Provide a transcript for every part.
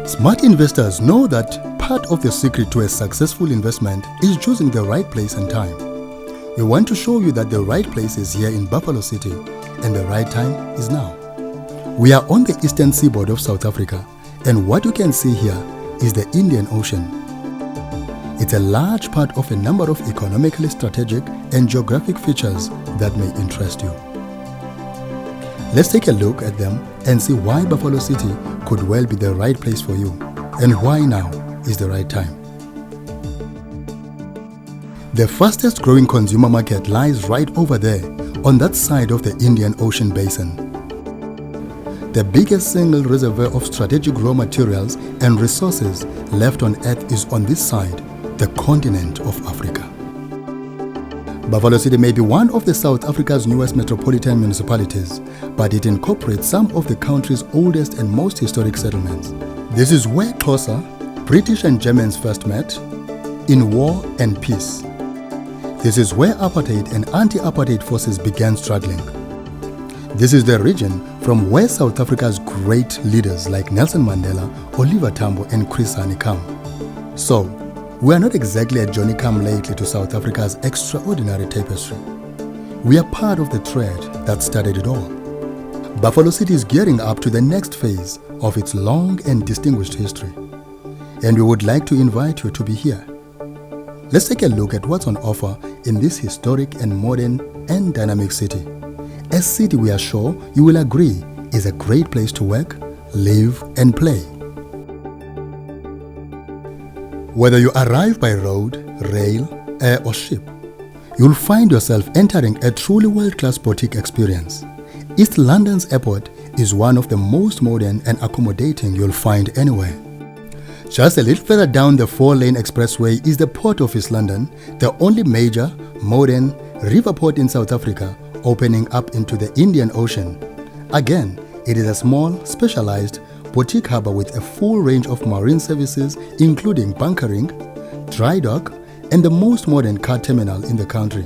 Smart investors know that part of the secret to a successful investment is choosing the right place and time. We want to show you that the right place is here in Buffalo City and the right time is now. We are on the eastern seaboard of South Africa, and what you can see here is the Indian Ocean. It's a large part of a number of economically strategic and geographic features that may interest you. Let's take a look at them and see why Buffalo City could well be the right place for you and why now is the right time. The fastest growing consumer market lies right over there on that side of the Indian Ocean basin. The biggest single reservoir of strategic raw materials and resources left on Earth is on this side, the continent of Africa. Buffalo City may be one of the South Africa's newest metropolitan municipalities, but it incorporates some of the country's oldest and most historic settlements. This is where Xhosa, British and Germans first met, in war and peace. This is where apartheid and anti-apartheid forces began struggling. This is the region from where South Africa's great leaders like Nelson Mandela, Oliver Tambo and Chris Hani come. So, we are not exactly a Johnny-come-lately to South Africa's extraordinary tapestry. We are part of the thread that started it all. Buffalo City is gearing up to the next phase of its long and distinguished history, and we would like to invite you to be here. Let's take a look at what's on offer in this historic and modern and dynamic city. A city we are sure you will agree is a great place to work, live and play. Whether you arrive by road, rail, air or ship, you'll find yourself entering a truly world-class boutique experience. East London's airport is one of the most modern and accommodating you'll find anywhere. Just a little further down the 4-lane expressway is the Port of East London, the only major, modern river port in South Africa, opening up into the Indian Ocean. Again, it is a small, specialized boutique harbor with a full range of marine services including bunkering, dry dock, and the most modern car terminal in the country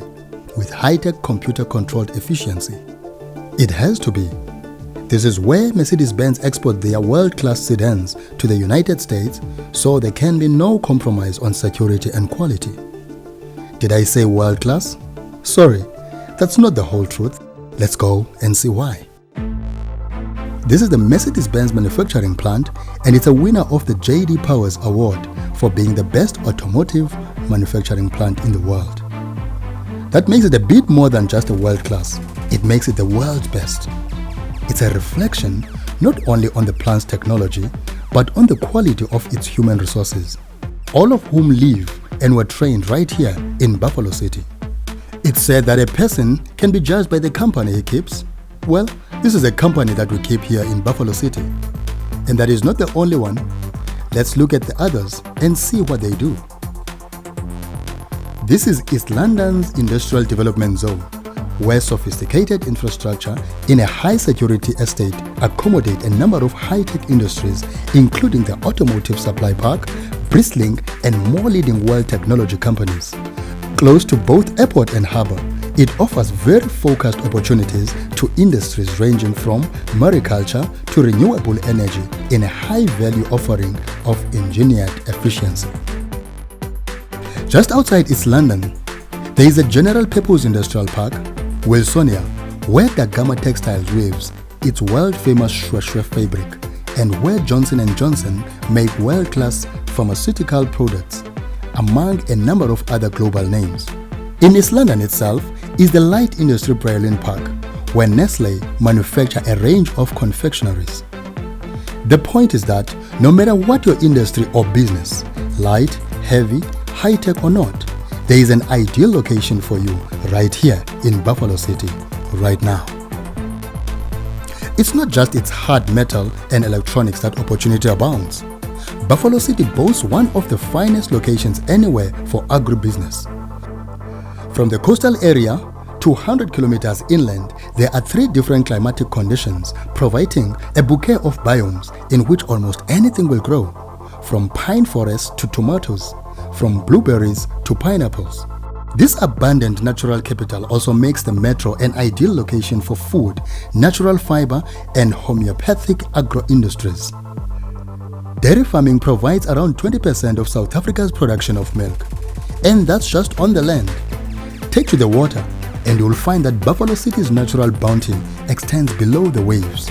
with high-tech computer-controlled efficiency. It has to be. This is where Mercedes-Benz export their world-class sedans to the United States, so there can be no compromise on security and quality. Did I say world-class? Sorry, that's not the whole truth. Let's go and see why. This is the Mercedes-Benz manufacturing plant, and it's a winner of the J.D. Powers Award for being the best automotive manufacturing plant in the world. That makes it a bit more than just a world-class. It makes it the world's best. It's a reflection not only on the plant's technology, but on the quality of its human resources, all of whom live and were trained right here in Buffalo City. It's said that a person can be judged by the company he keeps. Well, this is a company that we keep here in Buffalo City. And that is not the only one. Let's look at the others and see what they do. This is East London's Industrial Development Zone, where sophisticated infrastructure in a high-security estate accommodate a number of high-tech industries, including the Automotive Supply Park, Bristling, and more leading world technology companies. Close to both airport and harbour, it offers very focused opportunities to industries ranging from mariculture to renewable energy in a high-value offering of engineered efficiency. Just outside East London, there is a general-purpose industrial park, Wilsonia, where Dagama Textiles weaves its world-famous Shweshwe fabric, and where Johnson & Johnson make world-class pharmaceutical products, among a number of other global names. In East London itself is the Light Industry Bryaleen Park, where Nestle manufacture a range of confectionaries. The point is that no matter what your industry or business, light, heavy, high-tech or not, there is an ideal location for you right here in Buffalo City, right now. It's not just its hard metal and electronics that opportunity abounds. Buffalo City boasts one of the finest locations anywhere for agribusiness. From the coastal area to 100 kilometers inland, there are 3 different climatic conditions, providing a bouquet of biomes in which almost anything will grow, from pine forests to tomatoes, from blueberries to pineapples. This abundant natural capital also makes the metro an ideal location for food, natural fiber, and homeopathic agro-industries. Dairy farming provides around 20% of South Africa's production of milk, and that's just on the land. Take to the water, and you'll find that Buffalo City's natural bounty extends below the waves.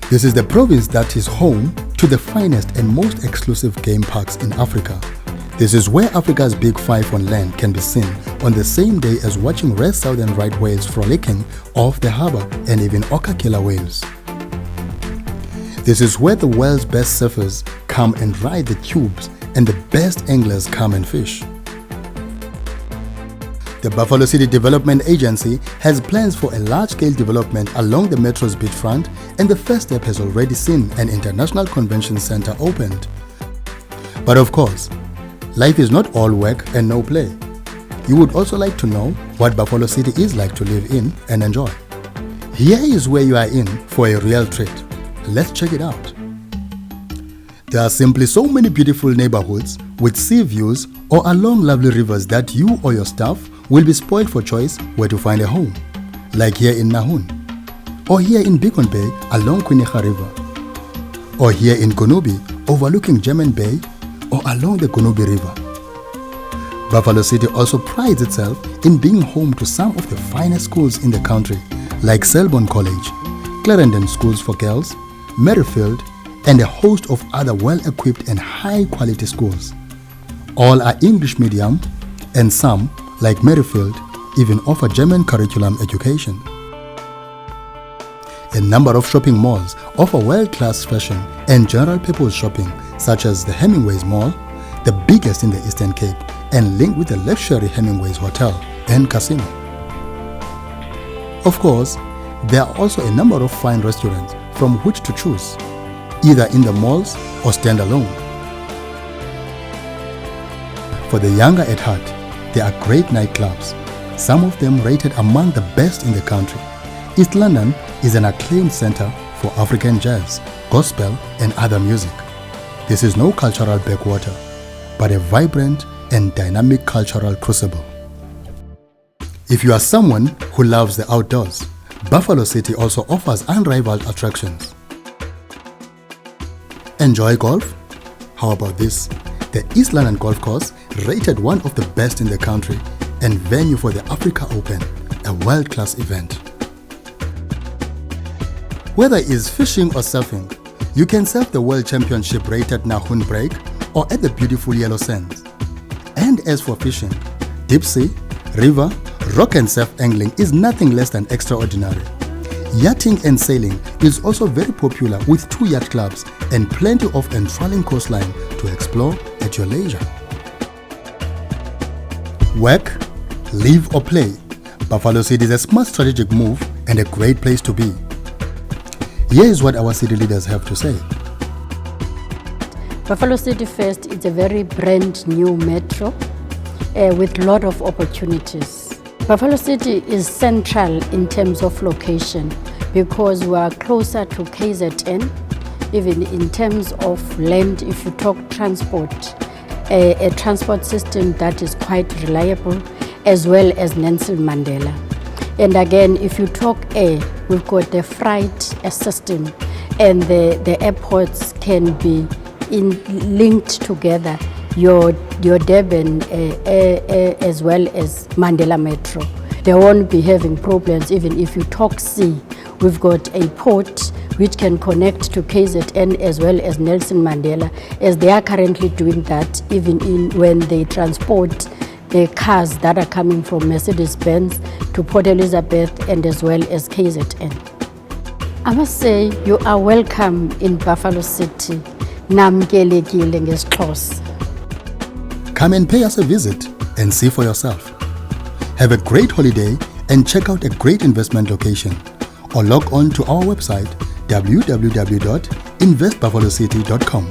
This is the province that is home to the finest and most exclusive game parks in Africa. This is where Africa's Big Five on land can be seen on the same day as watching red southern right whales frolicking off the harbour and even orca killer whales. This is where the world's best surfers come and ride the tubes and the best anglers come and fish. The Buffalo City Development Agency has plans for a large-scale development along the metro's beachfront, and the first step has already seen an international convention center opened. But of course, life is not all work and no play. You would also like to know what Buffalo City is like to live in and enjoy. Here is where you are in for a real treat. Let's check it out. There are simply so many beautiful neighborhoods with sea views or along lovely rivers that you or your staff will be spoiled for choice where to find a home, like here in Nahun, or here in Beacon Bay along Kwinecha River, or here in Konobi overlooking German Bay or along the Konobi River. Buffalo City also prides itself in being home to some of the finest schools in the country, like Selborne College, Clarendon Schools for Girls, Merrifield, and a host of other well-equipped and high-quality schools. All are English medium, and some, like Merrifield, even offer German curriculum education. A number of shopping malls offer world-class fashion and general-purpose shopping, such as the Hemingways Mall, the biggest in the Eastern Cape, and linked with the luxury Hemingways Hotel and Casino. Of course, there are also a number of fine restaurants from which to choose, either in the malls or standalone. For the younger at heart, there are great nightclubs, some of them rated among the best in the country. East London is an acclaimed center for African jazz, gospel, and other music. This is no cultural backwater, but a vibrant and dynamic cultural crucible. If you are someone who loves the outdoors, Buffalo City also offers unrivaled attractions. Enjoy golf? How about this? The East London Golf Course, rated one of the best in the country and venue for the Africa Open, a world-class event. Whether it is fishing or surfing, you can surf the World Championship rated Nahun Break or at the beautiful Yellow Sands. And as for fishing, deep sea, river, rock and surf angling is nothing less than extraordinary. Yachting and sailing is also very popular with 2 yacht clubs and plenty of enthralling coastline to explore at your leisure. Work, live or play, Buffalo City is a smart strategic move and a great place to be. Here is what our city leaders have to say. Buffalo City First is a very brand new metro with a lot of opportunities. Buffalo City is central in terms of location because we are closer to KZN, even in terms of land. If you talk transport, a transport system that is quite reliable, as well as Nelson Mandela. And again, if you talk air, we've got the freight system, and the airports can be linked together. Your Durban as well as Mandela Metro. They won't be having problems even if you talk sea. We've got a port which can connect to KZN as well as Nelson Mandela, as they are currently doing that even when they transport the cars that are coming from Mercedes-Benz to Port Elizabeth and as well as KZN. I must say you are welcome in Buffalo City. Namkelekile ngesixhosa. Come and pay us a visit and see for yourself. Have a great holiday and check out a great investment location, or log on to our website www.investbuffalocity.com.